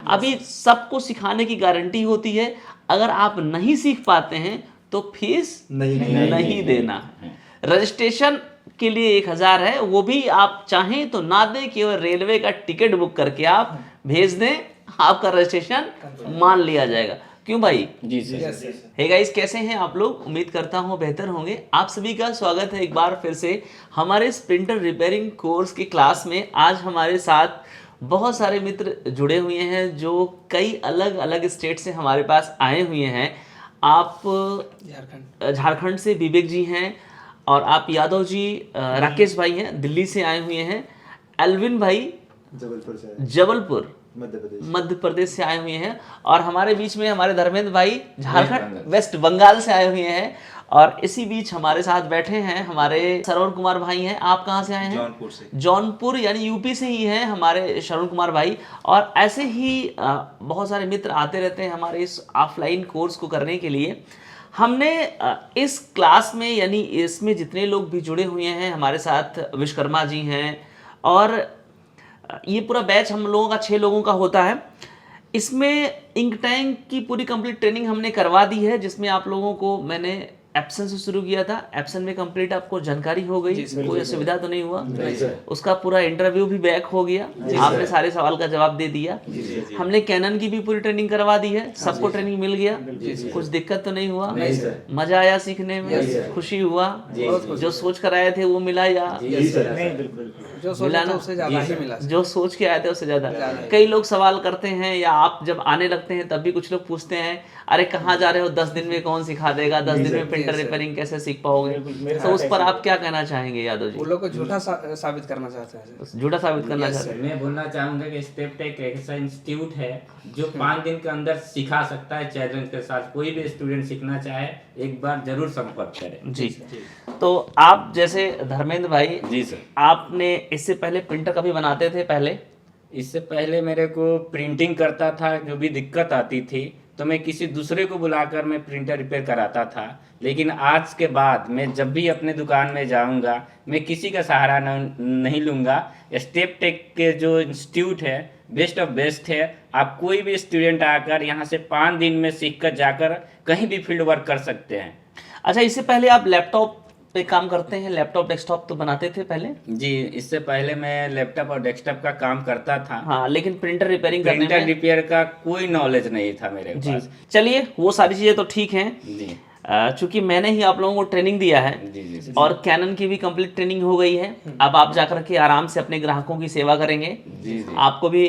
अभी सबको सिखाने की गारंटी होती है, अगर आप नहीं सीख पाते हैं तो फीस नहीं देना है। रजिस्ट्रेशन के लिए 1000 है, वो भी आप चाहें तो ना दें, केवल रेलवे का टिकट बुक करके आप भेज दें, आपका रजिस्ट्रेशन मान लिया जाएगा। क्यों भाई? जी सर। हे गाइस, कैसे हैं आप लोग? उम्मीद करता हूँ बेहतर होंगे। आप सभी का स्वागत है एक बार फिर से हमारे इस प्रिंटर रिपेयरिंग कोर्स की क्लास में। आज हमारे साथ बहुत सारे मित्र जुड़े हुए हैं जो कई अलग अलग स्टेट से हमारे पास आए हुए हैं। आप झारखंड से विवेक जी हैं, और आप यादव जी राकेश भाई हैं, दिल्ली से आए हुए हैं। एल्विन भाई जबलपुर मध्य प्रदेश से आए हुए हैं, और हमारे बीच में हमारे धर्मेंद्र भाई झारखंड वेस्ट बंगाल से आए हुए हैं। और इसी बीच हमारे साथ बैठे हैं हमारे श्रवण कुमार भाई हैं। आप कहाँ से आए हैं? जौनपुर से। जौनपुर यानी यूपी से ही हैं हमारे श्रवण कुमार भाई। और ऐसे ही बहुत सारे मित्र आते रहते हैं हमारे इस ऑफलाइन कोर्स को करने के लिए। हमने इस क्लास में यानी इसमें जितने लोग भी जुड़े हुए हैं हमारे साथ, विश्वकर्मा जी हैं, और ये पूरा बैच हम लोगों का 6 लोगों का होता है। इसमें इंक टैंक की पूरी कंप्लीट ट्रेनिंग हमने करवा दी है, जिसमें आप लोगों को मैंने एप्सन से शुरू किया था। एप्सन में कंप्लीट आपको जानकारी हो गई, कोई असुविधा तो नहीं हुआ? उसका पूरा इंटरव्यू भी बैक हो गया, आपने सारे सवाल का जवाब दे दिया। हमने कैनन की भी पूरी ट्रेनिंग करवा दी है, सबको ट्रेनिंग मिल गया, कुछ दिक्कत तो नहीं हुआ? मजा आया सीखने में? खुशी हुआ? जो सोच कर आए थे वो मिला या मिला ना? जो सोच के आए थे उससे ज्यादा। कई लोग सवाल करते हैं, या आप जब आने लगते हैं तब भी कुछ लोग पूछते हैं, अरे कहाँ जा रहे हो, 10 दिन में कौन सिखा देगा, 10 दिन में प्रिंटर रिपेयरिंग कैसे सीख पाओगे? तो उस पर आप क्या कहना चाहेंगे यादव जी? वो लोग को झूठा साबित करना चाहते हैं। झूठा साबित करना चाहते हैं। मैं बोलना चाहूंगा कि स्टेप टेक एक ऐसा इंस्टीट्यूट है जो 5 दिन के अंदर सिखा सकता है चैलेंज के साथ। कोई भी स्टूडेंट सीखना चाहे एक बार जरूर संपर्क करें। जी। तो आप जैसे धर्मेंद्र भाई जी सर, आपने इससे पहले प्रिंटर कभी बनाते थे? पहले इससे पहले मेरे को प्रिंटिंग करता था, जो भी दिक्कत आती थी तो मैं किसी दूसरे को बुलाकर मैं प्रिंटर रिपेयर कराता था। लेकिन आज के बाद मैं जब भी अपने दुकान में जाऊंगा मैं किसी का सहारा नहीं लूँगा। स्टेप टेक के जो इंस्टीट्यूट है बेस्ट ऑफ बेस्ट है। आप कोई भी स्टूडेंट आकर यहाँ से 5 दिन में सीख कर जाकर कहीं भी फील्ड वर्क कर सकते हैं। अच्छा, इससे पहले आप लैपटॉप पे काम करते हैं? लैपटॉप डेस्कटॉप तो बनाते थे पहले? जी, इससे पहले मैं लैपटॉप और डेस्कटॉप का काम करता था। हाँ, लेकिन प्रिंटर रिपेयरिंग प्रिंटर रिपेयर का कोई नॉलेज नहीं था मेरे पास। चलिए, वो सारी चीजें तो ठीक हैं जी। चूंकि मैंने ही आप लोगों को ट्रेनिंग दिया है, जी। और कैनन की भी कंप्लीट ट्रेनिंग हो गई है। अब आप जाकर के आराम से अपने ग्राहकों की सेवा करेंगे। जी। आपको भी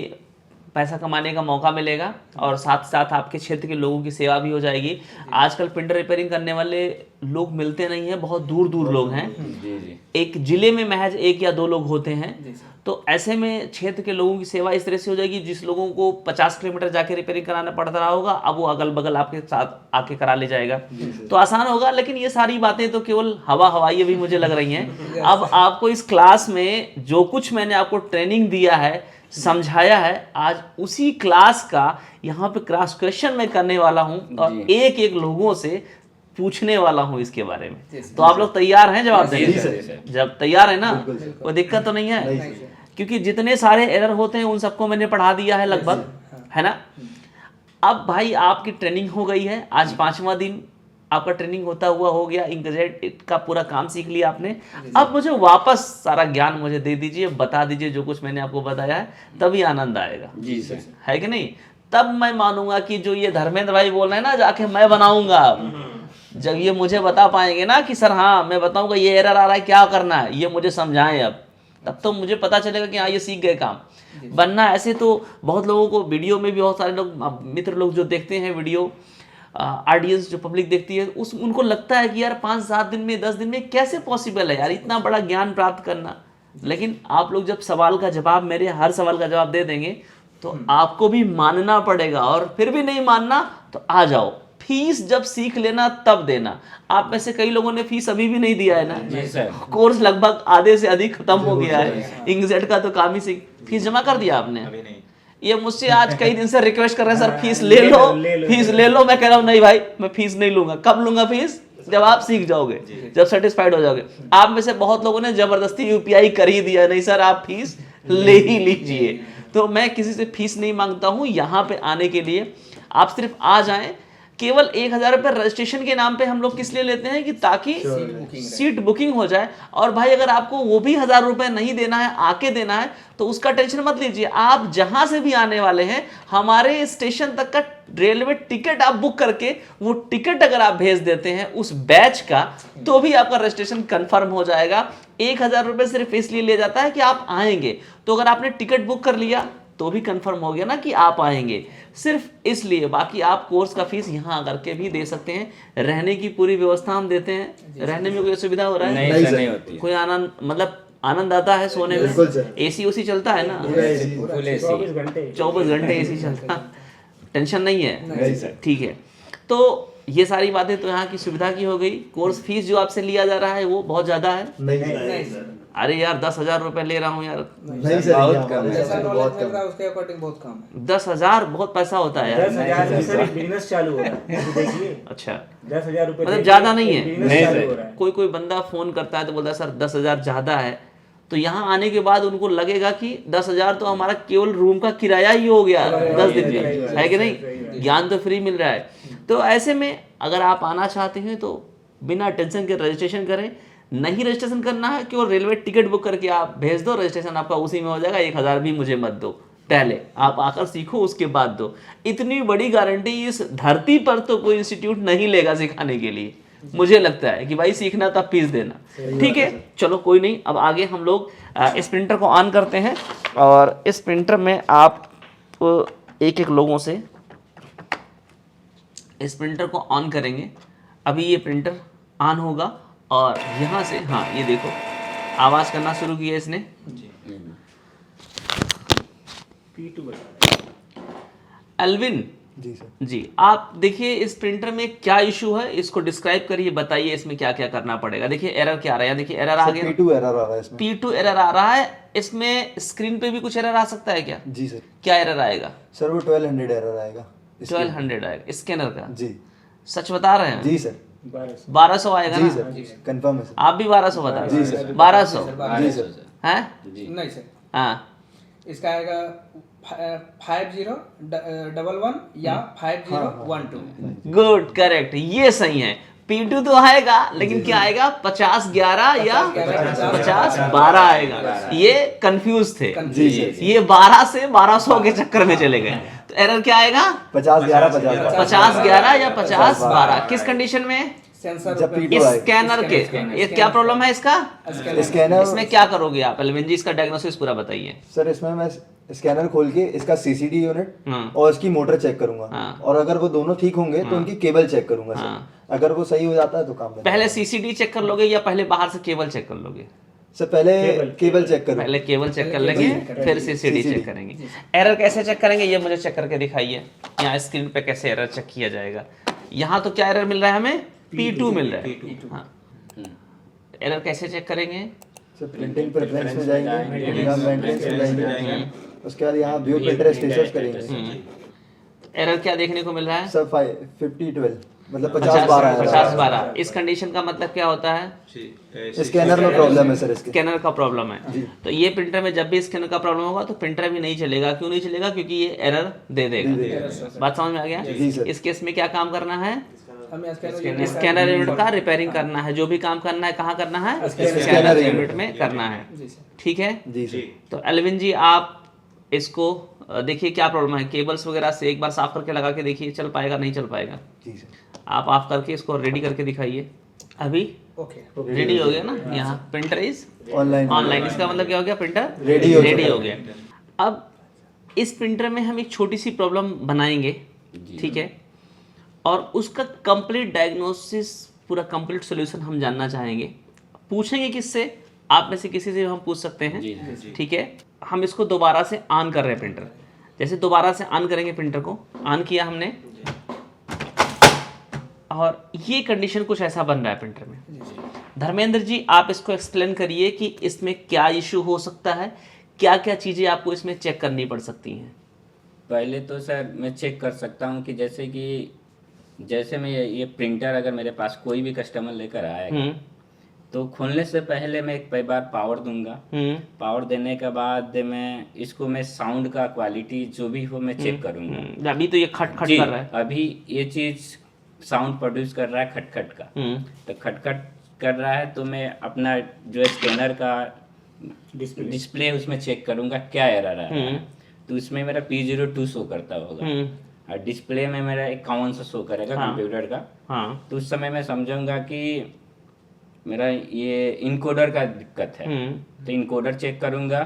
पैसा कमाने का मौका मिलेगा, और साथ साथ आपके क्षेत्र के लोगों की सेवा भी हो जाएगी। आजकल प्रिंटर रिपेयरिंग करने वाले लोग मिलते नहीं हैं, बहुत दूर दूर लोग हैं। जी। एक जिले में महज 1 या 2 लोग होते हैं। तो ऐसे में क्षेत्र के लोगों की सेवा इस तरह से हो जाएगी, जिस लोगों को 50 किलोमीटर जाके रिपेयरिंग कराना पड़ता रहा होगा, अब वो अगल बगल आपके साथ आके करा ले जाएगा, तो आसान होगा। लेकिन ये सारी बातें तो केवल हवाई अभी मुझे लग रही हैं। अब आपको इस क्लास में जो कुछ मैंने आपको ट्रेनिंग दिया है, समझाया है, आज उसी क्लास का यहाँ पे क्रॉस क्वेश्चन मैं करने वाला हूँ, और एक एक लोगों से पूछने वाला हूँ इसके बारे में। तो आप लोग तैयार हैं जवाब देने के? जब तैयार है ना, कोई दिक्कत तो नहीं है? क्योंकि जितने सारे एरर होते हैं उन सबको मैंने पढ़ा दिया है लगभग, है ना? अब भाई आपकी ट्रेनिंग हो गई है, आज 5वां दिन आपका ट्रेनिंग होता हुआ हो गया। इंकजेट का पूरा काम सीख लिया आपने। अब मुझे वापस सारा ज्ञान मुझे दे दीजिए, बता दीजिए जो कुछ मैंने आपको बताया है, तभी आनंद आएगा। जी सर। है कि नहीं? तब मैं मानूंगा कि जो ये धर्मेंद्र भाई बोल रहे हैं ना, जाके मैं बनाऊंगा। जब ये मुझे बता पाएंगे ना कि सर हाँ मैं बताऊंगा, ये एरर आ रहा है, क्या करना है, ये मुझे समझाएं, अब तब तो मुझे पता चलेगा कि हाँ ये सीख गए काम बनना। ऐसे तो बहुत लोगों को वीडियो में भी बहुत सारे लोग मित्र लोग जो देखते हैं वीडियो, ऑडियंस जो पब्लिक देखती है, उनको लगता है कि यार 5-7 दिन में 10 दिन में कैसे पॉसिबल है यार इतना बड़ा ज्ञान प्राप्त करना। लेकिन आप लोग जब सवाल का जवाब, मेरे हर सवाल का जवाब दे देंगे, तो आपको भी मानना पड़ेगा। और फिर भी नहीं मानना तो आ जाओ, फीस जब सीख लेना तब देना। आप में से कई लोगों ने फीस अभी भी नहीं दिया है ना? जी सर। कोर्स लगभग आधे से अधिक खत्म हो गया है। इंकजेट का तो काम ही सीख, फीस जमा कर दिया आपने? अभी नहीं। ये मुझसे आज कई दिन से रिक्वेस्ट कर रहे हैं, सर फीस ले लो, फीस ले लो। मैं कह रहा हूँ नहीं भाई, मैं फीस नहीं लूंगा। कब लूंगा फीस? जब आप सीख जाओगे, जब सेटिस्फाइड हो जाओगे। आप में से बहुत लोगों ने जबरदस्ती यूपीआई कर ही दिया, नहीं सर आप फीस ले ही लीजिए। तो मैं किसी से फीस नहीं मांगता हूँ यहाँ पे आने के लिए। आप सिर्फ आ जाएं। केवल 1,000 रुपये रजिस्ट्रेशन के नाम पे हम लोग किस लिए लेते हैं कि ताकि सीट बुकिंग हो जाए। और भाई अगर आपको वो भी 1,000 रुपये नहीं देना है, आके देना है, तो उसका टेंशन मत लीजिए। आप जहां से भी आने वाले हैं, हमारे स्टेशन तक का रेलवे टिकट आप बुक करके वो टिकट अगर आप भेज देते हैं उस बैच का, तो भी आपका रजिस्ट्रेशन कंफर्म हो जाएगा। 1,000 रुपये सिर्फ इसलिए लिया जाता है कि आप आएंगे। तो अगर आपने टिकट बुक कर लिया तो भी कंफर्म हो गया ना कि आप आएंगे, सिर्फ इसलिए। बाकी आप कोर्स का फीस यहाँ आकर के भी दे सकते हैं। रहने की पूरी व्यवस्था हम देते हैं। रहने में कोई असुविधा हो रहा है? नहीं सर, नहीं होती। कोई आनंद, मतलब आनंद आता है सोने में? एसी उसी चलता है ना? फुल एसी 24 घंटे एसी चलता, टेंशन नहीं है। ठीक है, तो ये सारी बातें तो यहाँ की सुविधा की हो गई। कोर्स फीस जो आपसे लिया जा रहा है वो बहुत ज्यादा है? नहीं सर, अरे यार 10,000 रुपए ले रहा हूँ यार। नहीं सर, बहुत कम है। जैसा नॉलेज मिल रहा है उसके अकॉर्डिंग बहुत कम है। 10,000 बहुत पैसा होता है यार। 10,000 में सर बिजनेस चालू हो रहा है, तो देखिए अच्छा, 10,000 रुपए मतलब ज्यादा नहीं है? बिजनेस नहीं चालू सर। हो रहा है। कोई बंदा फोन करता है तो बोलता है सर 10,000 ज्यादा है, तो यहाँ आने के बाद उनको लगेगा कि 10,000 तो हमारा केवल रूम का किराया ही हो गया 10 दिन का, है कि नहीं? ज्ञान तो फ्री मिल रहा है। तो ऐसे में अगर आप आना चाहते हैं तो बिना टेंशन के रजिस्ट्रेशन करें। नहीं रजिस्ट्रेशन करना है, केवल रेलवे टिकट बुक करके आप भेज दो, रजिस्ट्रेशन आपका उसी में हो जाएगा। 1,000 भी मुझे मत दो, पहले आप आकर सीखो उसके बाद दो। इतनी बड़ी गारंटी इस धरती पर तो कोई इंस्टीट्यूट नहीं लेगा सिखाने के लिए। मुझे लगता है कि भाई सीखना तब फीस देना। ठीक है, चलो कोई नहीं। अब आगे हम लोग इस प्रिंटर को ऑन करते हैं और इस प्रिंटर में आप एक एक लोगों से इस प्रिंटर को ऑन करेंगे। अभी ये प्रिंटर ऑन होगा और यहाँ से, हाँ ये देखो आवाज़ करना शुरू किया इसने। P2 बता। एल्विन जी सर। जी, आप देखिए इस प्रिंटर में क्या इशू है, इसको डिस्क्राइब करिए, बताइए इसमें क्या क्या करना पड़ेगा। देखिए एरर क्या आ रहा है, देखिए एरर आ गया, P2 एरर आ रहा है इसमें। P2 एरर आ रहा है। इसमें स्क्रीन पे भी कुछ एरर आ सकता है क्या? जी सर। क्या एरर आएगा? सर वो 1200 एरर आएगा। 1200 आएगा स्कैनर का? जी सच बता रहे हैं? जी सर। 1200 आएगा जी ना? सर, कंफर्म है सर। आप भी 1200 बता रहे जी हैं? सर। 1200 जी सर। है? नहीं सर, हाँ, इसका आएगा 5011 या 5012। गुड, करेक्ट, ये सही है। P2 तो आएगा, लेकिन क्या आएगा? 5011 या 5012 आएगा। ये कंफ्यूज थे, जी सर। ये 12 से 1200 के चक्कर में चले गए। तो एरर क्या आएगा? 5011 5011 या 5012। किस कंडीशन में? सेंसर जब पे- P2 आएगा। स्कैनर के। ये क्या प्रॉब्लम है इसका? स्कैनर। इसमें क्या करोगे आप एलविन जी? इसका डायग्नोसिस पूरा बताइए। सर इसमें मैं स्कैनर खोल के इसका सीसीडी यूनिट हाँ। और इसकी मोटर चेक करूंगा। हाँ। और अगर वो दोनों ठीक होंगे तो उनकी केबल चेक करूंगा हाँ। सर। अगर वो सही हो जाता है तो काम बन पहले सीसीडी चेक कर लोगे या पहले बाहर से केबल चेक कर लोगे? सर पहले केबल चेक करूँ। पहले केबल चेक कर लेंगे, फिर सीसीडी चेक करेंगे। एरर कैसे चेक करेंगे ये मुझे चेक करके दिखाइए। यहाँ स्क्रीन पे कैसे एरर चेक किया जाएगा? यहाँ तो क्या एरर मिल रहा है हमें? P2 मिल रहा है। हाँ, एरर कैसे चेक करेंगे? सर प्रिंटिंग प्रेफरेंस में जाएंगे, एग्जाम मेंटेनेंस में जाएंगे, उसके बाद यहाँ व्यू प्रिंटर स्टेटस करेंगे। एरर क्या देखने को मिल रहा है? सर 5012 मतलब 5012 है। 5012। इस कंडीशन का मतलब क्या होता है? स्कैनर में प्रॉब्लम है सर इसके। स्कैनर का प्रॉब्लम है। तो ये प्रिंटर में जब भी स्कैनर का प्रॉब्लम होगा तो प्रिंटर भी नहीं चलेगा। क्यों नहीं चलेगा? क्योंकि ये एरर दे देगा। बात समझ में आ गया? जी सर। इस केस में क्या काम करना है? हमें स्कैनर स्कैनर यूनिट का रिपेयरिंग करना है। जो भी काम करना है कहाँ करना है? स्कैनर स्कैनर यूनिट यूनिट में करना है। जी सर। ठीक है, जी सर। तो एल्विन जी आप इसको देखिए क्या प्रॉब्लम है। केबल्स वगैरह से एक बार साफ करके लगा के देखिए, चल पाएगा नहीं चल पाएगा? जी सर। आप ऑफ करके इसको रेडी करके दिखाइए। अभी ओके। रेडी हो गया ना? यहाँ प्रिंटर इज ऑनलाइन। ऑनलाइन। इसका मतलब क्या हो गया? प्रिंटर Ready हो रेडी चुका हो गया। अब इस प्रिंटर में हम एक छोटी सी प्रॉब्लम बनाएंगे, ठीक है, और उसका कंप्लीट डायग्नोसिस, पूरा कंप्लीट सॉल्यूशन हम जानना चाहेंगे। पूछेंगे किससे? आप में से किसी से हम पूछ सकते हैं, ठीक है। हम इसको दोबारा से ऑन कर रहे हैं प्रिंटर। जैसे दोबारा से ऑन करेंगे प्रिंटर को, ऑन किया हमने और ये कंडीशन कुछ ऐसा बन रहा है प्रिंटर में। धर्मेंद्र जी आप इसको एक्सप्लेन करिए कि इसमें क्या इशू हो सकता है, क्या क्या चीज़ें आपको इसमें चेक करनी पड़ सकती हैं। पहले तो सर मैं चेक कर सकता हूँ कि जैसे मैं ये प्रिंटर अगर मेरे पास कोई भी कस्टमर लेकर आएगा तो खोलने से पहले मैं एक बार पावर दूंगा। पावर देने के बाद मैं साउंड का क्वालिटी जो भी हो मैं चेक करूंगा। अभी तो ये खट खट जी, कर रहा है। अभी ये चीज साउंड प्रोड्यूस कर रहा है खटखट का। तो खटखट कर रहा है तो मैं अपना जो स्कैनर का डिस्प्ले उसमें चेक करूंगा क्या एरर आ रहा है। तो उसमें मेरा P02 शो करता होगा और डिस्प्ले में मेरा 51 से शो करेगा कंप्यूटर का। हाँ तो उस समय मैं समझूंगा कि मेरा ये इनकोडर का दिक्कत है। तो इनकोडर चेक करूंगा।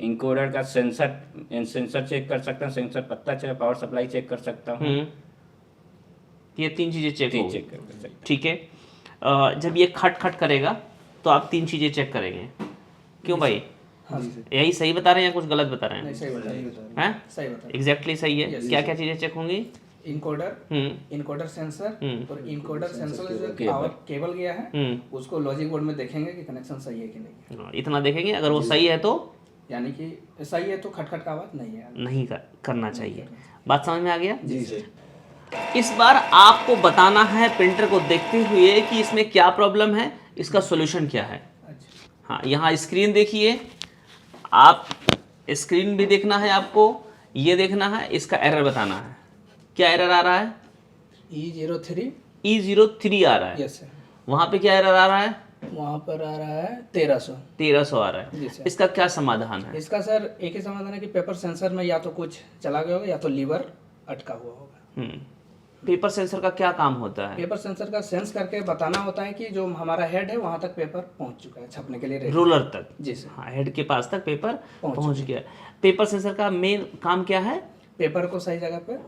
इनकोडर का सेंसर चेक कर सकता हूँ, सेंसर पत्ता चेक, पावर सप्लाई चेक कर सकता हूँ। ये 3 चीजें चेक हो। चेक कर सकता हूँ। ठीक है। जब ये खट खट करेगा तो आप 3 चीजें चेक करेंगे। क्यों भाई? यही सही बता रहे हैं या कुछ गलत बता रहे हैं? सही बता रहे हैं। हैं? सही बता रहे एग्जैक्टली सही है। क्या क्या चीजें चेक होंगी? हैं। इनकोडर सेंसर और इनकोडर सेंसर जो पावर केबल गया है उसको लॉजिक बोर्ड में देखेंगे कि कनेक्शन सही है कि नहीं। इतना देखेंगे, अगर वो सही है तो यानी कि सही है तो खटखट का आवाज नहीं है। नहीं करना चाहिए। बात समझ में आ गया? जी सर। इस बार आपको बताना है प्रिंटर को देखते हुए कि इसमें क्या प्रॉब्लम है, इसका सॉल्यूशन क्या है। अच्छा, हाँ, यहाँ स्क्रीन देखिए, आप स्क्रीन भी देखना है आपको, ये देखना है, इसका एरर बताना है। क्या एरर आ रहा है? E03 आ रहा है। Yes sir. वहाँ पे क्या एरर आ रहा है? वहाँ पर आ रहा है 1300। 1300 आ रहा जी है। सर। इसका क्या समाधान है? इसका सर एक ही समाधान है कि पेपर सेंसर में या तो कुछ चला गया होगा या तो लीवर अटका हुआ होगा। पेपर सेंसर का क्या काम होता है? पेपर सेंसर का सेंस करके बताना होता है कि जो हमारा हेड है वहाँ तक पेपर पहुँच चुका है छपने के लिए ready। रोलर तक? जी सर। हाँ, हेड के पास तक पेपर पहुंच पहुंच गया। पेपर सेंसर का मेन काम क्या है? पेपर को सही जगह पे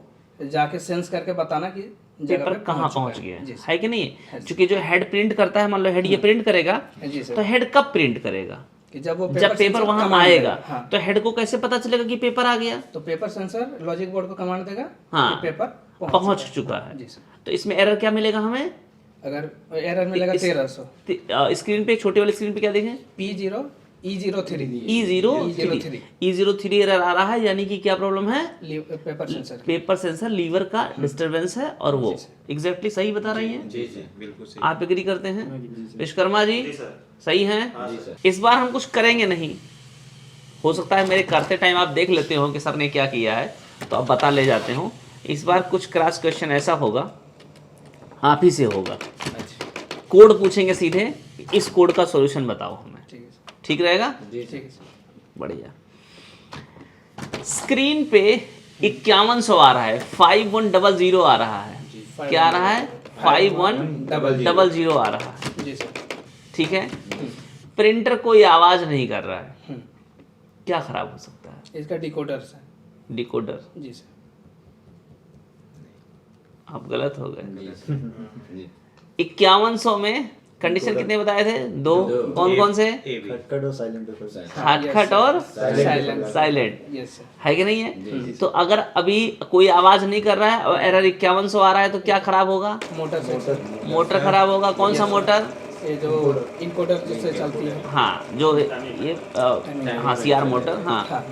जाके सेंस करके बताना कि जगह पेपर पे कहाँ चुका पहुंच है। गया जी है कि नहीं? क्योंकि जो हेड प्रिंट करता है, मान लो हेड ये प्रिंट करेगा, सर। जी सर। तो हेड कब प्रिंट करेगा? कि जब वो जब पेपर सेंसर वहां कमांड आएगा। देगा। हाँ। तो हेड को कैसे पता चलेगा कि पेपर आ गया? तो पेपर सेंसर लॉजिक बोर्ड को कमांड देगा हाँ। कि पेपर पहुंच चुका है। जी सर। तो इसमें एरर क्या मिलेगा हमें? अगर एरर मिलेगा 1300। स्क्रीन पे, छोटे वाले स्क्रीन पे क्या देखें? P0 E03 E03 एरर आ रहा है, यानी कि क्या प्रॉब्लम है? Paper sensor. Paper sensor liver का डिस्टरबेंस है। और वो एग्जैक्टली सही बता रही हैं? जी जी बिल्कुल सही। आप एग्री करते हैं विश्वकर्मा जी? सही हैं? इस बार हम कुछ करेंगे नहीं। हो सकता है मेरे करते टाइम आप देख लेते हो कि सर ने क्या किया है, तो आप बता ले जाते हो। इस बार कुछ क्रॉस क्वेश्चन ऐसा होगा, आप ही से होगा। कोड पूछेंगे सीधे, इस कोड का सॉल्यूशन बताओ हमें। ठीक है सर। ठीक रहेगा? ठीक है सर। बढ़िया। स्क्रीन पे 5100 आ रहा है, 5100 आ रहा है। क्या आ रहा है? 5100 आ रहा है। जी सर। ठीक है। प्रिंटर कोई आवाज नहीं कर रहा है, क्या खराब हो सकता है? इसका डिकोडर है। डिकोडर? जी सर। आप गलत हो गए। 5100 में कंडीशन कितने बताए थे? 2। कौन कौन से? खटखट और साइलेंट पेपर। खटखट और साइलेंट। Silent, yes sir. है कि नहीं है? तो अगर अभी कोई आवाज नहीं कर रहा है और एरर 5100 आ रहा है, तो क्या खराब होगा? मोटर मोटर खराब होगा। कौन सा मोटर? ये जो इनकोडर जिससे चलती है। हाँ, जो ये हाँ CR मोटर, हाँ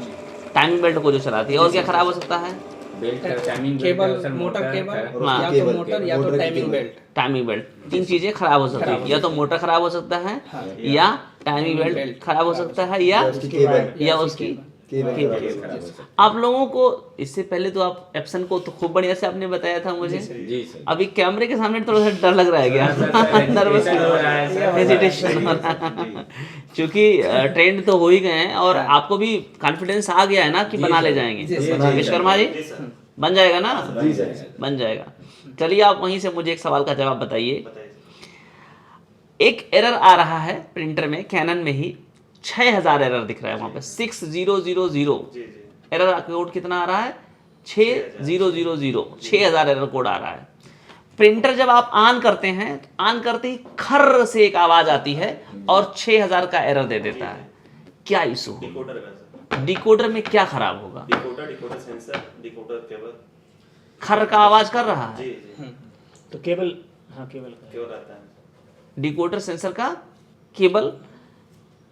टाइमिंग बेल्ट को जो चलाती है। और क्या खराब हो सकता है? बेल्ट का टाइमिंग केबल, मोटर केबल, हाँ। या तो मोटर या तो टाइमिंग बेल्ट। टाइमिंग बेल्ट, 3 चीजें खराब हो सकती है। या तो मोटर खराब हो सकता है, या टाइमिंग बेल्ट खराब हो सकता है, या उसकी केबल। आप लोगों को इससे पहले तो आप एप्सन को तो खूब बढ़िया से आपने बताया था मुझे। जी सर। अभी कैमरे के सामने थोड़ा सा डर लग रहा है क्या? नर्वस हो रहा है सर। हेजिटेशन हो रहा है। क्योंकि ट्रेंड तो हो ही गए हैं और आपको भी कॉन्फिडेंस आ गया है ना कि बना ले जाएंगे। विश्वकर्मा जी बन जाएगा ना? बन जाएगा। चलिए आप वहीं से मुझे एक सवाल का जवाब बताइए। एक एरर आ रहा है प्रिंटर में, कैनन में ही 6000 एरर दिख रहा है वहां पे। 6000 एरर कोड कितना आ रहा है? 6000 6000 एरर कोड आ रहा है। प्रिंटर जब आप ऑन करते हैं तो ऑन करते ही खर्र से एक आवाज आती है और 6000 का एरर दे देता है। क्या इशू? डिकोडर में क्या खराब होगा? डिकोडर सेंसर, डिकोडर केबल खर्र का आवाज कर रहा है। तो केबल, हाँ केबल क्यों रहता है? डिकोडर सेंसर का केबल।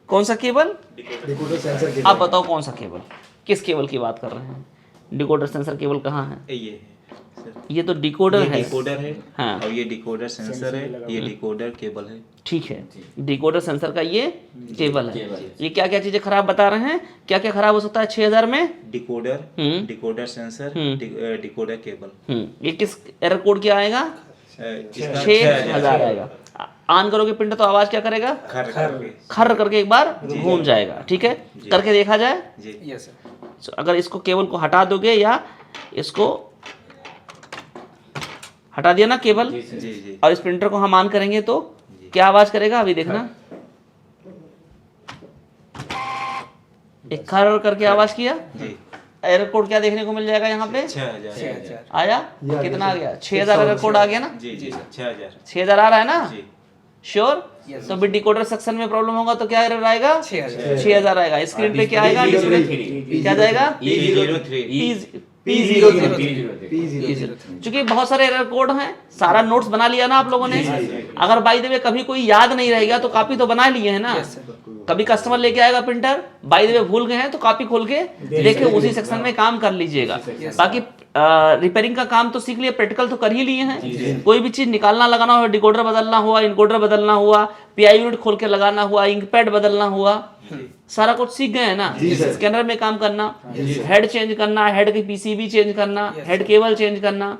कौन सा केबल? Decoder sensor cable. आप बताओ कौन सा केबल? किस केबल की बात कर रहे हैं? डिकोडर सेंसर केबल कहाँ है? ये ये तो डिकोडर ये है। डिकोडर है हाँ। और ये डिकोडर सेंसर है, ये डिकोडर केबल है। ठीक है, डिकोडर सेंसर का ये केबल है। ये क्या क्या चीजें खराब बता रहे हैं, क्या क्या खराब हो सकता है 6000 में? Decoder, hmm. Decoder sensor, decoder cable. ये किस एरर कोड क्या आएगा? इसका 6000 आएगा। ऑन करोगे प्रिंटर तो आवाज क्या करेगा? खर करके। खर करके एक बार घूम जाएगा। ठीक है, करके देखा जाए। जी यस सर। So, अगर इसको केबल को हटा दोगे या इसको हटा दिया ना केबल, जी जी और इस प्रिंटर को हम ऑन करेंगे तो क्या आवाज करेगा? अभी देखना, एक खर करके आवाज किया। जी। एरर कोड क्या देखने को मिल जाएगा यहाँ पे? 6000। आया? कितना आ गया? 6000 एरर कोड आ गया ना? जी जी 6000। 6000 आ रहा है ना? जी श्योर? तो भी डिकोडर सेक्शन में प्रॉब्लम होगा तो क्या एरर आएगा? 6000। 6000 आएगा। स्क्रीन पे क्या आएगा? क्या जाएगा? E03। P03। क्योंकि बहुत सारे एरर कोड हैं, सारा नोट्स बना लिया ना आप लोगों ने। अगर बाय द वे कभी कोई याद नहीं रहेगा तो कॉपी तो बना लिए है ना। कभी कस्टमर लेके आएगा प्रिंटर, बाय द वे भूल गए हैं तो कॉपी खोल के देखे, उसी सेक्शन में काम कर लीजिएगा। बाकी रिपेयरिंग का काम तो सीख लिए, प्रैक्टिकल तो कर ही लिए हैं। कोई भी चीज निकालना लगाना हुआ, डिकोडर बदलना हुआ, इनकोडर बदलना हुआ, पीआई यूनिट खोल के लगाना हुआ, इंकपैड बदलना हुआ, सारा कुछ सीख गए हैं ना। स्कैनर में काम करना, हेड चेंज करना, हेड की पीसीबी चेंज करना, हेड केबल चेंज करना,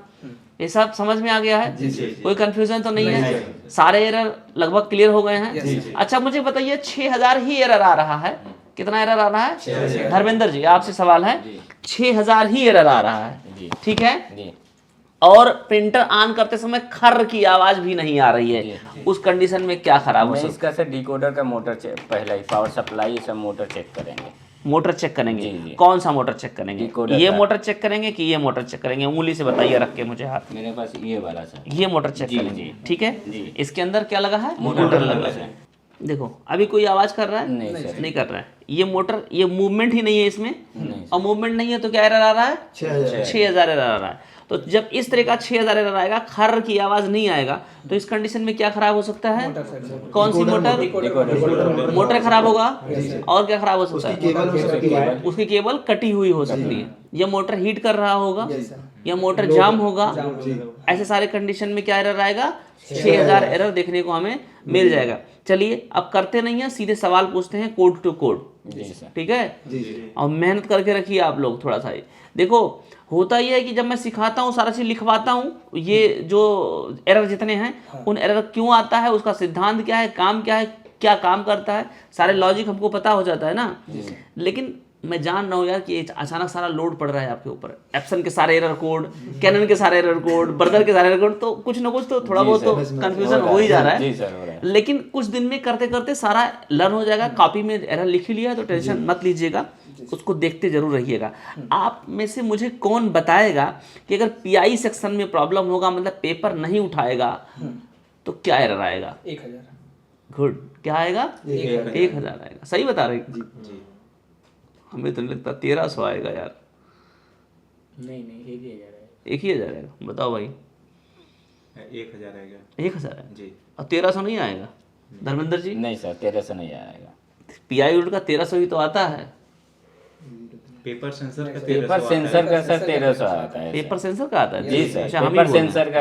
ये सब समझ में आ गया है? कोई कंफ्यूजन तो नहीं है? सारे एरर लगभग क्लियर हो गए हैं। अच्छा मुझे बताइए 6000 ही एरर आ रहा है, कितना एरर आ रहा है? धर्मेंद्र जी आपसे सवाल है, 6000 ही एरर आ रहा है, ठीक है? और प्रिंटर ऑन करते समय खर्र की आवाज भी नहीं आ रही है, उस कंडीशन में क्या खराब हो मैं सकता इसका से डिकोडर का मोटर चेक, पहला ही पावर सप्लाई सब मोटर चेक करेंगे। है? मोटर चेक करेंगे। जी, जी। कौन सा मोटर चेक करेंगे? डिकोडर ये का। मोटर चेक करेंगे कि ये मोटर चेक करेंगे? उंगली से बताइए रख के मुझे हाथ में। मेरे पास ये वाला सर। ये मोटर चेक जी, करेंगे, जी। ठीक है? जी। इसके अंदर क्या लगा है? मोटर लगा लगा है। है। देखो अभी कोई आवाज कर रहा है? नहीं सर। नहीं कर रहा है। ये मोटर, ये मूवमेंट ही नहीं है इसमें, नहीं और मूवमेंट नहीं है तो क्या एरर आ रहा है? 6000 एरर आ रहा है। तो जब इस तरह का 6000 एरर आएगा, खर्र की आवाज नहीं आएगा, तो इस कंडीशन में क्या खराब हो सकता है? कौन सी मोटर? मोटर खराब होगा। और क्या खराब हो सकता है? केबल हो सकती है। उसकी केबल कटी हुई हो सकती है, या मोटर हीट कर रहा होगा, या मोटर जाम होगा। ऐसे सारे कंडीशन में क्या एरर आएगा? 6000 एरर देखने को हमें मिल जाएगा। चलिए अब करते नहीं है, सीधे सवाल पूछते हैं कोड टू कोड, ठीक है? और मेहनत करके रखिए आप लोग थोड़ा सा। देखो होता ही है कि जब मैं सिखाता हूँ, सारा चीज लिखवाता हूँ, ये जो एरर जितने हैं उन एरर क्यों आता है, उसका सिद्धांत क्या है, काम क्या है, क्या काम करता है, सारे लॉजिक हमको पता हो जाता है ना। लेकिन मैं जान रहा हूँ यार कि अचानक सारा लोड पड़ रहा है आपके ऊपर, एप्सन के सारे एरर कोड, कैनन के सारे एरर कोड, ब्रदर के सारे एरर कोड, तो कुछ ना कुछ तो थोड़ा बहुत तो कंफ्यूजन हो ही जा रहा जी सर, हो रहा है। लेकिन कुछ दिन में करते करते सारा लर्न हो जाएगा। कॉपी में एरर लिख ही लिया है तो टेंशन मत लीजिएगा, उसको देखते जरूर रहिएगा। आप में से मुझे कौन बताएगा कि अगर पीआई सेक्शन में प्रॉब्लम होगा, मतलब पेपर नहीं उठाएगा, तो क्या एरर आएगा? 1000। गुड, क्या आएगा? 1000 आएगा। सही बता रहे हैं? जी। हमें तो नहीं लगता 1300 आएगा यार। नहीं नहीं, एक ही 1000 है। 1000 आएगा, बताओ भाई। 1000 आएगा। 1000 है जी। और 1300 नहीं आएगा? धर्मेंद्र जी नहीं सर, 1300 नहीं आएगा। पीआई यूनिट का 1300 ही तो आता है। पेपर सेंसर का पेपर सेंसर का सर 1300 आता है। पेपर सेंसर का आता है? जी सर, अच्छा, हम ही पेपर बोल रहे हैं। सेंसर का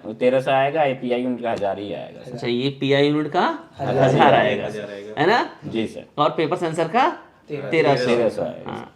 1300 आएगा, एपीआई यूनिट का 1000 ही आएगा। अच्छा, ये पीआई यूनिट का 1000 आएगा, 1000 आएगा। है ना? जी सर, और पेपर सेंसर का 1300 आएगा। हाँ।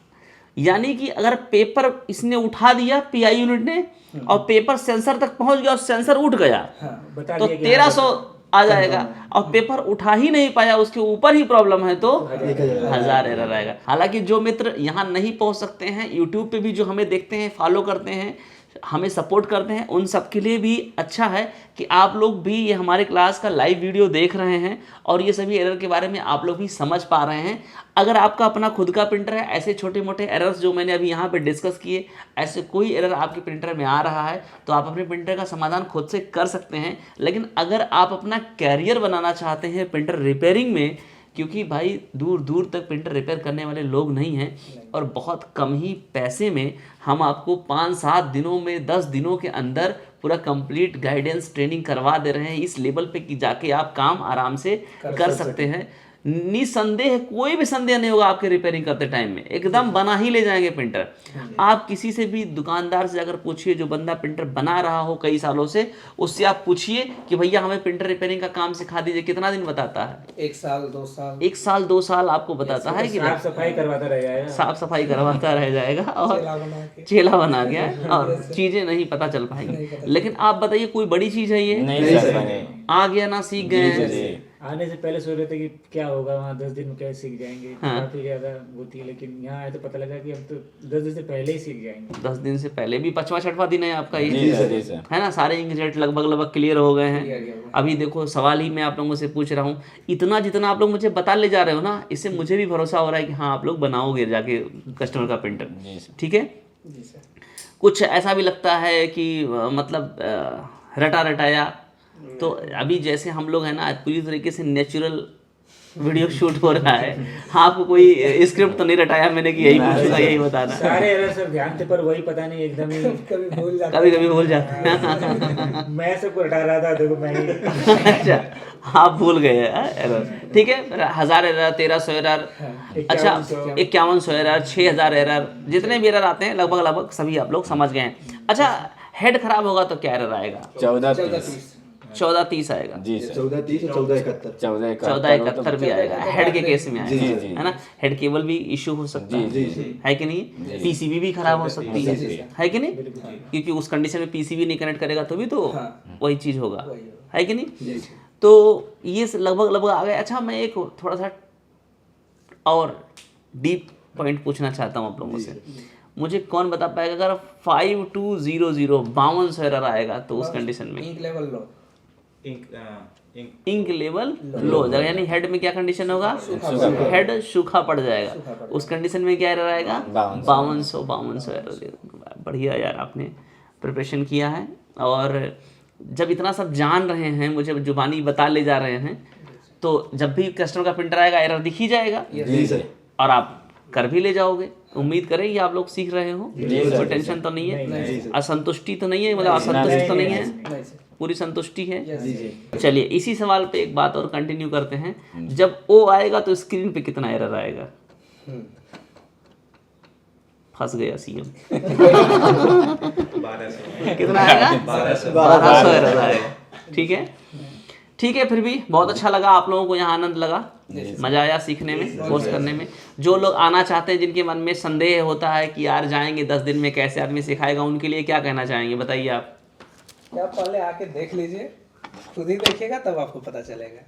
यानी कि अगर पेपर इसने उठा दिया पीआई यूनिट ने, और पेपर सेंसर तक पहुंच गया और सेंसर उठ गया, बता तो दिया कि 1300 आ जाएगा। और पेपर उठा ही नहीं पाया, उसके ऊपर ही प्रॉब्लम है, तो 1000 एरर आएगा। हालांकि जो मित्र यहाँ नहीं पहुंच सकते हैं, यूट्यूब पे भी जो हमें देखते हैं, फॉलो करते हैं, हमें सपोर्ट करते हैं, उन सब के लिए भी अच्छा है कि आप लोग भी ये हमारे क्लास का लाइव वीडियो देख रहे हैं और ये सभी एरर के बारे में आप लोग भी समझ पा रहे हैं। अगर आपका अपना खुद का प्रिंटर है, ऐसे छोटे मोटे एरर्स जो मैंने अभी यहाँ पे डिस्कस किए, ऐसे कोई एरर आपके प्रिंटर में आ रहा है तो आप अपने प्रिंटर का समाधान खुद से कर सकते हैं। लेकिन अगर आप अपना कैरियर बनाना चाहते हैं प्रिंटर रिपेयरिंग में, क्योंकि भाई दूर दूर तक प्रिंटर रिपेयर करने वाले लोग नहीं हैं और बहुत कम ही पैसे में हम आपको 5-7 दिनों में 10 दिनों के अंदर पूरा कंप्लीट गाइडेंस ट्रेनिंग करवा दे रहे हैं, इस लेवल पे कि जाके आप काम आराम से कर सकते हैं। निसंदेह कोई भी संदेह नहीं होगा आपके रिपेयरिंग करते टाइम में, एकदम बना ही ले जाएंगे प्रिंटर। आप किसी से भी दुकानदार से अगर पूछिए, जो बंदा प्रिंटर बना रहा हो कई सालों से, उससे आप पूछिए कि भैया हमें प्रिंटर रिपेयरिंग का काम सिखा दीजिए, कितना दिन बताता है? 1 साल 2 साल 1 साल 2 साल आपको बताता है कि साफ सफाई करवाता रह जाएगा। साफ सफाई करवाता रह जाएगा और चेला बना के। चेला बना गया है और चीजें नहीं पता चल पाएंगी। लेकिन आप बताइए कोई बड़ी चीज है ये? नहीं सर, नहीं। आ गया ना, सीख गए हैं। आने से पहले सोच रहे थे कि क्या होगा वहाँ, 10 दिन में क्या सीख जाएंगे, हाँ। काफी ज्यादा वो थी, लेकिन यहाँ आए तो पता लगा कि हम तो 10 दिन से पहले ही सीख जाएंगे। 10 दिन से पहले भी 5वां 6वां दिन है आपका जी ये, सर, जी सर। है ना? सारे इंग्रेडिएंट लगभग क्लियर हो गए हैं। अभी देखो सवाल ही मैं आप लोगों से पूछ रहा हूँ, इतना जितना आप लोग मुझे बता ले जा रहे हो ना, इससे मुझे भी भरोसा हो रहा है कि हाँ आप लोग बनाओगे जाके कस्टमर का प्रिंटर। ठीक है, जी सर। कुछ ऐसा भी लगता है कि मतलब रटा रटाया, तो अभी जैसे हम लोग हैं ना पूरी तरीके से नेचुरल वीडियो शूट हो रहा है। हाँ, आपको कोई स्क्रिप्ट तो नहीं रटाया मैंने कि यही पूछूंगा यही बताना? सारे एरर सर ध्यान थे, पर वही पता नहीं एकदम ही कभी भूल जाते कभी कभी भूल जाते हैं। मैं सबको हटा रहा था, देखो मैं ही अच्छा, आप भूल गए एरर। ठीक है, 1000 एरर, 1300 एरर, अच्छा 5100 एरर, 6000 एरर, जितने भी एरर आते हैं लगभग सभी आप लोग समझ गए हैं। अच्छा, हेड खराब होगा तो क्या एरर आएगा? 1430 आएगा जी सर। 1430 और 1471। 1471 भी आएगा, हेड के केस में जी, आएगा, जी। है ना? हेड केबल भी इशू हो सकता है कि नहीं? पीसीबी भी खराब हो सकती है कि नहीं? क्योंकि उस कंडीशन में पीसीबी नहीं कनेक्ट करेगा तो भी तो वही चीज होगा, है कि नहीं? तो ये लगभग आ गया। अच्छा, मैं एक थोड़ा सा और डीप पॉइंट पूछना चाहता हूँ आप लोगों से। मुझे कौन बता पाएगा अगर 5200 5200 एरर आएगा तो उस कंडीशन में? Ink level low, ink level low, यानी हेड में क्या कंडीशन होगा? हेड सूखा पड़ जाएगा। उस कंडीशन में क्या एरर आएगा? 5200 एरर। बढ़िया यार, आपने प्रिपरेशन किया है और जब इतना सब जान रहे हैं, मुझे जुबानी बता ले जा रहे हैं, तो जब भी कस्टमर का प्रिंटर आएगा एरर दिख ही जाएगा और आप कर भी ले जाओगे। उम्मीद करें कि आप लोग सीख रहे हो, कोई टेंशन तो नहीं है, असंतुष्टि तो नहीं है, मतलब असंतुष्ट तो नहीं है, पूरी संतुष्टि है। चलिए इसी सवाल पे एक बात और कंटिन्यू करते हैं। जब ओ आएगा तो स्क्रीन पे कितना एरर आएगा? फंस गया सीएम। 1200 कितना आएगा? 1200 एरर आएगा। ठीक है, ठीक है, फिर भी बहुत अच्छा लगा, आप लोगों को यहाँ आनंद लगा, मजा आया सीखने में, कोर्स करने में। जो लोग आना चाहते हैं, जिनके मन में संदेह होता है कि यार जाएंगे 10 दिन में कैसे आदमी सिखाएगा, उनके लिए क्या कहना चाहेंगे, बताइए आप। क्या पहले आके देख लीजिए, खुद ही देखिएगा तब आपको पता चलेगा।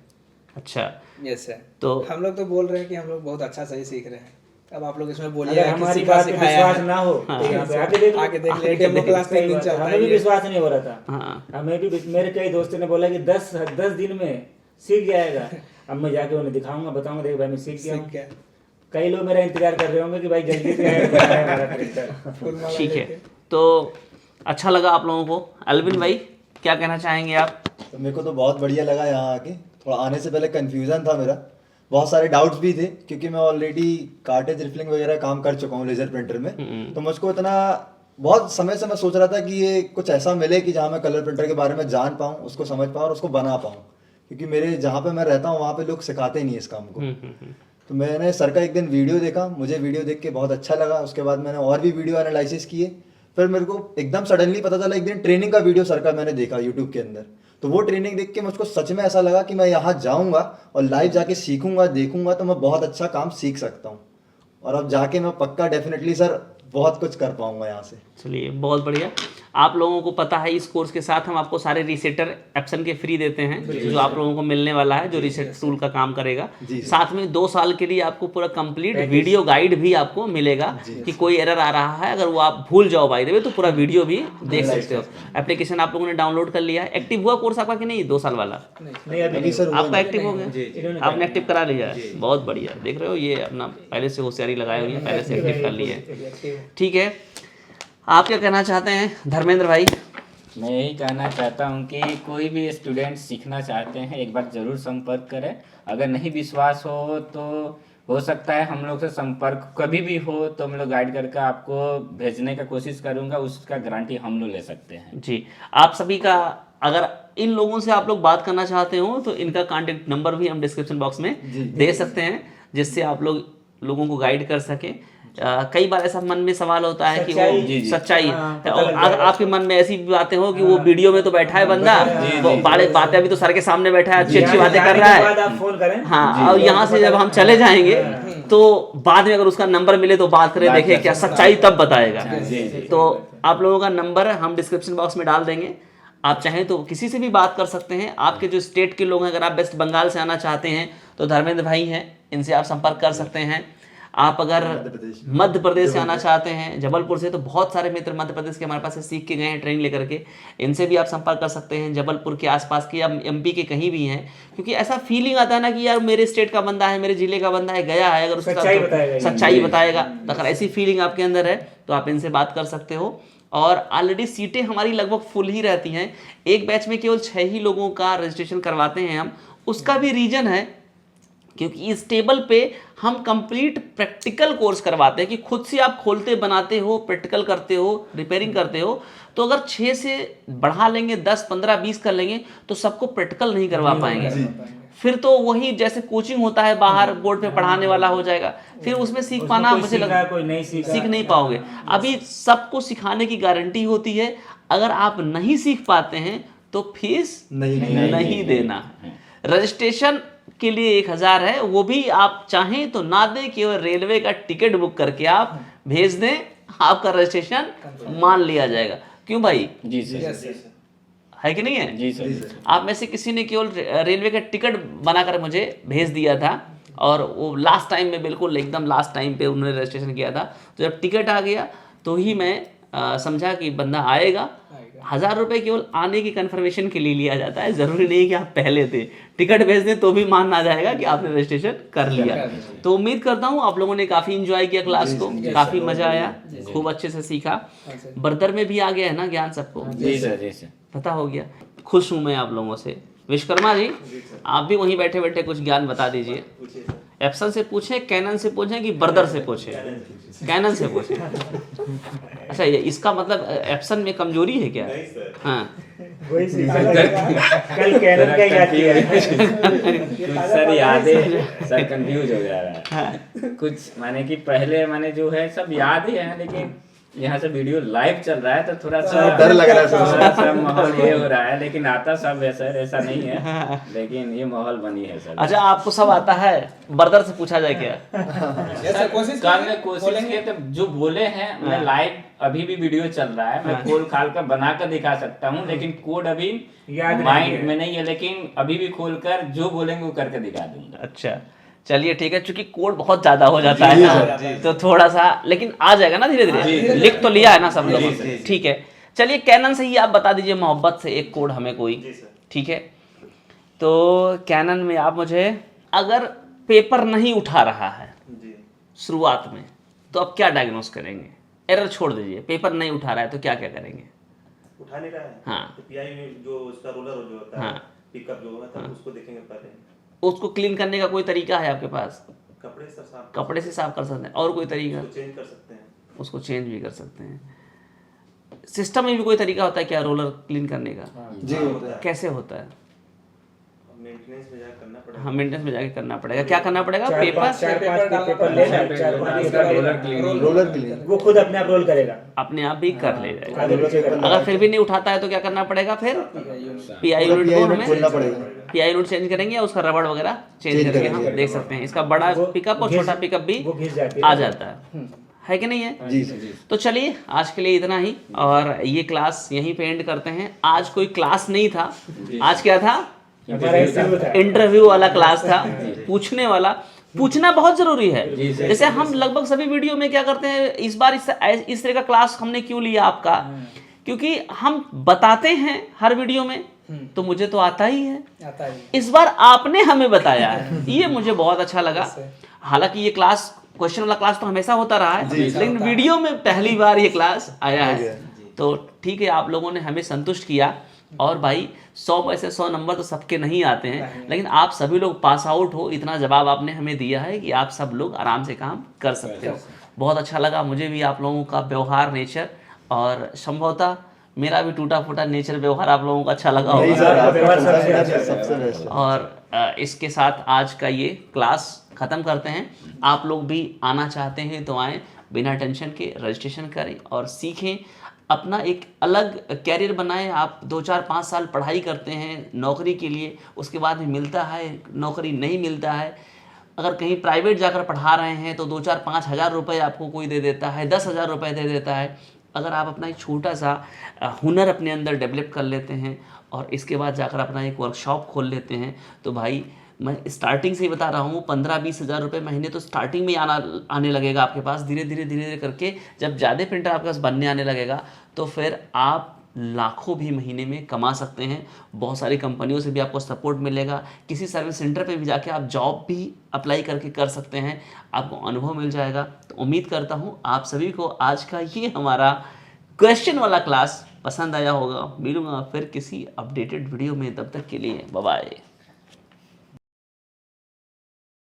अच्छा, यस सर। तो हम लोग तो बोल रहे हैं कि हम लोग बहुत अच्छा सही सीख रहे हैं, अब आप लोग इसमें बोलिए अगर हमारी बात पे विश्वास ना हो तो यहाँ पे आके देख आके देख ले, डेमो क्लास 3 दिन चलता हमें भी है। विश्वास नहीं हो रहा था। हाँ, हमें भी, मेरे कई दोस्तों ने बोला कि 10 दिन में सीख जाएगा। अब मैं जाके उन्हें दिखाऊंगा, बताऊंगा देख भाई मैं सीख गया हूँ। कई लोग मेरा इंतजार कर रहे होंगे कि भाई जल्दी से आए, बनाए हमारा प्रिंटर। ठीक है, तो अच्छा लगा आप लोगों को। अलविन भाई क्या कहना चाहेंगे आप? तो मेरे को तो बहुत बढ़िया लगा यहाँ आके। थोड़ा आने से पहले कंफ्यूजन था मेरा, बहुत सारे डाउट्स भी थे, क्योंकि मैं ऑलरेडी कार्टेज रिफिलिंग वगैरह काम कर चुका हूँ लेजर प्रिंटर में। तो मुझको इतना बहुत समय से मैं सोच रहा था कि ये कुछ ऐसा मिले कि जहाँ मैं कलर प्रिंटर के बारे में जान पाऊँ, उसको समझ पाऊँ और उसको बना पाऊँ, क्योंकि मेरे जहाँ पे मैं रहता हूँ वहाँ पे लोग सिखाते नहीं इस काम को। तो मैंने सर का एक दिन वीडियो देखा, मुझे वीडियो देख के बहुत अच्छा लगा। उसके बाद मैंने और भी वीडियो एनालिसिस किए, फिर मेरे को एकदम सडनली पता चला, एक दिन ट्रेनिंग का वीडियो सर का मैंने देखा यूट्यूब के अंदर। तो वो ट्रेनिंग देख के मुझको सच में ऐसा लगा कि मैं यहाँ जाऊँगा और लाइव जाके सीखूंगा, देखूंगा, तो मैं बहुत अच्छा काम सीख सकता हूँ। और अब जाके मैं पक्का डेफिनेटली सर बहुत कुछ कर पाऊंगा यहाँ से। चलिए बहुत बढ़िया। आप लोगों को पता है इस कोर्स के साथ हम आपको सारे रीसेटर एप्सन के फ्री देते हैं, जो आप लोगों को मिलने वाला है, जो रीसेट टूल का काम करेगा। साथ में 2 साल के लिए आपको पूरा कंप्लीट वीडियो गाइड भी आपको मिलेगा कि कोई एरर आ रहा है, अगर वो आप भूल जाओ बाय द वे तो पूरा वीडियो भी देख सकते हो। एप्लीकेशन आप लोगों ने डाउनलोड कर लिया है। एक्टिव हुआ कोर्स आपका कि नहीं? 2 साल वाला अभी सर आपका एक्टिव हो गया, आपने एक्टिव करा लिया है, बहुत बढ़िया। देख रहे हो, ये अपना पहले से होशियारी लगाई हुई है, पहले से एक्टिव कर लिया है। ठीक है, आप क्या कहना चाहते हैं धर्मेंद्र भाई? मैं यही कहना चाहता हूँ कि कोई भी स्टूडेंट सीखना चाहते हैं, एक बार ज़रूर संपर्क करें। अगर नहीं विश्वास हो तो हो सकता है हम लोग से संपर्क कभी भी हो तो हम लोग गाइड करके आपको भेजने का कोशिश करूँगा, उसका गारंटी हम लोग ले सकते हैं। जी, आप सभी का अगर इन लोगों से आप लोग बात करना चाहते हो तो इनका कॉन्टेक्ट नंबर भी हम डिस्क्रिप्शन बॉक्स में दे सकते हैं, जिससे आप लोगों को गाइड कर सकें। कई बार ऐसा मन में सवाल होता है कि वो सच्चाई है, और आपके मन में ऐसी भी बातें हो कि वो वीडियो में तो बैठा है बंदा, वो बड़े बातें अभी तो सर के सामने बैठा है, अच्छी अच्छी बातें कर रहा है, आप फोन करें। हाँ, और यहाँ से जब हम चले जाएंगे तो बाद में अगर उसका नंबर मिले तो बात करें, देखें क्या सच्चाई, तब बताएगा। तो आप लोगों का नंबर हम डिस्क्रिप्शन बॉक्स में डाल देंगे, आप चाहें तो किसी से भी बात कर सकते हैं। आपके जो स्टेट के लोग हैं, अगर आप वेस्ट बंगाल से आना चाहते हैं तो धर्मेंद्र भाई हैं, इनसे आप संपर्क कर सकते हैं। आप अगर मध्य प्रदेश से आना चाहते हैं, जबलपुर से, तो बहुत सारे मित्र मध्य प्रदेश के हमारे पास से सीख के गए हैं ट्रेनिंग लेकर के, इनसे भी आप संपर्क कर सकते हैं। जबलपुर के आसपास के या एमपी के कहीं भी हैं, क्योंकि ऐसा फीलिंग आता है ना कि यार मेरे स्टेट का बंदा है, मेरे जिले का बंदा है, गया है, अगर उसके साथ सच्चाई बताएगा, अगर ऐसी फीलिंग आपके अंदर है तो आप इनसे बात कर सकते हो। और ऑलरेडी सीटें हमारी लगभग फुल ही रहती हैं, एक बैच में केवल 6 ही लोगों का रजिस्ट्रेशन करवाते हैं हम। उसका भी रीज़न है क्योंकि इस टेबल पे हम कंप्लीट प्रैक्टिकल कोर्स करवाते हैं कि खुद से आप खोलते बनाते हो, प्रैक्टिकल करते हो, रिपेयरिंग करते हो। तो अगर 6 से बढ़ा लेंगे, 10, 15, 20 कर लेंगे तो सबको प्रैक्टिकल नहीं करवा पाएंगे। फिर तो वही जैसे कोचिंग होता है बाहर, बोर्ड पे पढ़ाने वाला हो जाएगा, फिर उसमें सीख पाना मुझे लगता है सीख नहीं पाओगे। अभी सबको सिखाने की गारंटी होती है, अगर आप नहीं सीख पाते हैं तो फीस नहीं देना। रजिस्ट्रेशन के लिए 1000 है, वो भी आप चाहें तो ना दें, केवल रेलवे का टिकट बुक करके आप भेज दें, आपका रजिस्ट्रेशन मान लिया जाएगा। क्यों भाई? जी सर, है कि नहीं है? जी सर। आप में से किसी ने केवल रेलवे का टिकट बनाकर मुझे भेज दिया था, और वो लास्ट टाइम में, बिल्कुल एकदम लास्ट टाइम पे उन्होंने रजिस्ट्रेशन किया था। तो जब टिकट आ गया तो ही मैं समझा कि बंदा आएगा। 1000 रुपये केवल आने की कंफर्मेशन के लिए लिया जाता है, ज़रूरी नहीं कि आप पहले थे, टिकट भेज दें तो भी मान आ जाएगा कि आपने रजिस्ट्रेशन कर लिया। तो उम्मीद करता हूँ आप लोगों ने काफ़ी इंजॉय किया क्लास को, काफ़ी मज़ा आया, खूब अच्छे से सीखा। बर्दर में भी आ गया है ना ज्ञान सबको? जी सर, जी सर, पता हो गया। खुश हूँ मैं आप लोगों से। विश्वकर्मा जी, आप भी वहीं बैठे बैठे कुछ ज्ञान बता दीजिए। एप्सन से पूछें, कैनन से पूछें, कि बर्दर से पूछें? कैनन से पूछें। अच्छा, ये इसका मतलब एप्सन में कमजोरी है क्या? हाँ, वही कल कैनन का याद किया सर, याद है सर, कंफ्यूज हो जा रहा है कुछ, माने कि पहले मैंने जो है सब याद ही है, लेकिन यहाँ से वीडियो लाइव चल रहा है तो थोड़ा सा डर लग रहा है, थोड़ा सा माहौल ये हो रहा है, लेकिन आता सब है सर, ऐसा नहीं है, लेकिन ये माहौल बनी है सर। अच्छा, आपको सब आता है? बर्दर से पूछा जाए क्या? सर, कोशिश किए तो जो बोले हैं, मैं लाइव अभी भी वीडियो चल रहा है, मैं खोल खाल कर बना कर दिखा सकता हूँ, लेकिन कोड अभी माइंड में नहीं है, लेकिन अभी भी खोल कर जो बोलेंगे वो करके दिखा दूंगा। अच्छा, चलिए ठीक है, चूंकि कोड बहुत ज्यादा हो जाता है ना, तो थोड़ा सा, लेकिन आ जाएगा ना धीरे धीरे। लिख तो लिया है ना सब लोग? ठीक है, चलिए कैनन से ही आप बता दीजिए मोहब्बत से एक कोड हमें कोई। ठीक है, तो कैनन में आप मुझे, अगर पेपर नहीं उठा रहा है शुरुआत में, तो आप क्या डायग्नोस करेंगे? एरर छोड़ दीजिए, पेपर नहीं उठा रहा है तो क्या क्या करेंगे? उठा नहीं रहा है, हाँ, तो पीआई में जो उसका रोलर जो होता है, हाँ, पिकअप जो होता है, उसको देखेंगे पहले। उसको क्लीन करने का कोई तरीका है आपके पास? कपड़े से साफ, कपड़े से साफ कर सकते हैं, और कोई तरीका? उसको चेंज कर सकते हैं। उसको चेंज भी कर सकते हैं। सिस्टम में भी कोई तरीका होता है क्या रोलर क्लीन करने का? जी होता है। कैसे होता है? मेंटेनेंस में जाकर करना पड़ेगा। हाँ, मेंटेनेंस में जाके करना पड़ेगा। क्या करना पड़ेगा? पेपर रोलर क्लीन वो खुद अपने आप रोल करेगा, अपने आप भी कर ले जाएगा। अगर फिर भी नहीं उठाता है तो क्या करना पड़ेगा? फिर पीआई यूनिट को हमें खोलना पड़ेगा, पीआई यूनिट चेंज करेंगे, या उसका रबड़ वगैरह चेंज करके हम देख सकते हैं। इसका बड़ा पिकअप और छोटा पिकअप भी आ जाता है कि नहीं है? जी जी। तो चलिए आज के लिए इतना ही, और ये क्लास यहीं पे एंड करते हैं। आज कोई क्लास नहीं था, आज क्या था? इंटरव्यू वाला क्लास था, पूछने वाला। पूछना बहुत जरूरी है। जैसे हम लगभग सभी वीडियो में क्या करते हैं, इस बार इस तरह का क्लास हमने क्यों लिया आपका, क्योंकि हम बताते हैं हर वीडियो में, तो मुझे तो आता ही है, इस बार आपने हमें बताया है, ये मुझे बहुत अच्छा लगा। हालांकि ये क्लास, क्वेश्चन वाला क्लास तो हमेशा होता रहा है, लेकिन वीडियो में पहली बार ये क्लास आया है, तो ठीक है, आप लोगों ने हमें संतुष्ट किया। और भाई 100 में से 100 नंबर तो सबके नहीं आते हैं, लेकिन आप सभी लोग पास आउट हो, इतना जवाब आपने हमें दिया है कि आप सब लोग आराम से काम कर सकते हो। बहुत अच्छा लगा मुझे भी आप लोगों का व्यवहार, नेचर, और संभवतः मेरा भी टूटा फूटा नेचर व्यवहार आप लोगों को अच्छा लगा नहीं होगा। सर, आपका व्यवहार चलता सबसे है ना, अच्छा सबसे बेस्ट है। और इसके साथ आज का ये क्लास ख़त्म करते हैं। आप लोग भी आना चाहते हैं तो आएँ, बिना टेंशन के रजिस्ट्रेशन करें और सीखें, अपना एक अलग कैरियर बनाएं। आप 2-4-5 साल पढ़ाई करते हैं नौकरी के लिए, उसके बाद में मिलता है नौकरी, नहीं मिलता है। अगर कहीं प्राइवेट जाकर पढ़ा रहे हैं तो 2-4-5 हज़ार रुपये आपको कोई दे देता है, 10,000 रुपये दे देता है। अगर आप अपना एक छोटा सा हुनर अपने अंदर डेवलप कर लेते हैं और इसके बाद जाकर अपना एक वर्कशॉप खोल लेते हैं, तो भाई मैं स्टार्टिंग से ही बता रहा हूँ 15-20 हज़ार रुपये महीने तो स्टार्टिंग में ही आने लगेगा आपके पास। धीरे धीरे करके जब ज़्यादा प्रिंटर आपके पास बनने आने लगेगा तो फिर आप लाखों भी महीने में कमा सकते हैं। बहुत सारी कंपनियों से भी आपको सपोर्ट मिलेगा, किसी सर्विस सेंटर पे भी जाके आप जॉब भी अप्लाई करके कर सकते हैं, आपको अनुभव मिल जाएगा। तो उम्मीद करता हूँ आप सभी को आज का ये हमारा क्वेश्चन वाला क्लास पसंद आया होगा। मिलूंगा फिर किसी अपडेटेड वीडियो में, तब तक के लिए बाय बाय।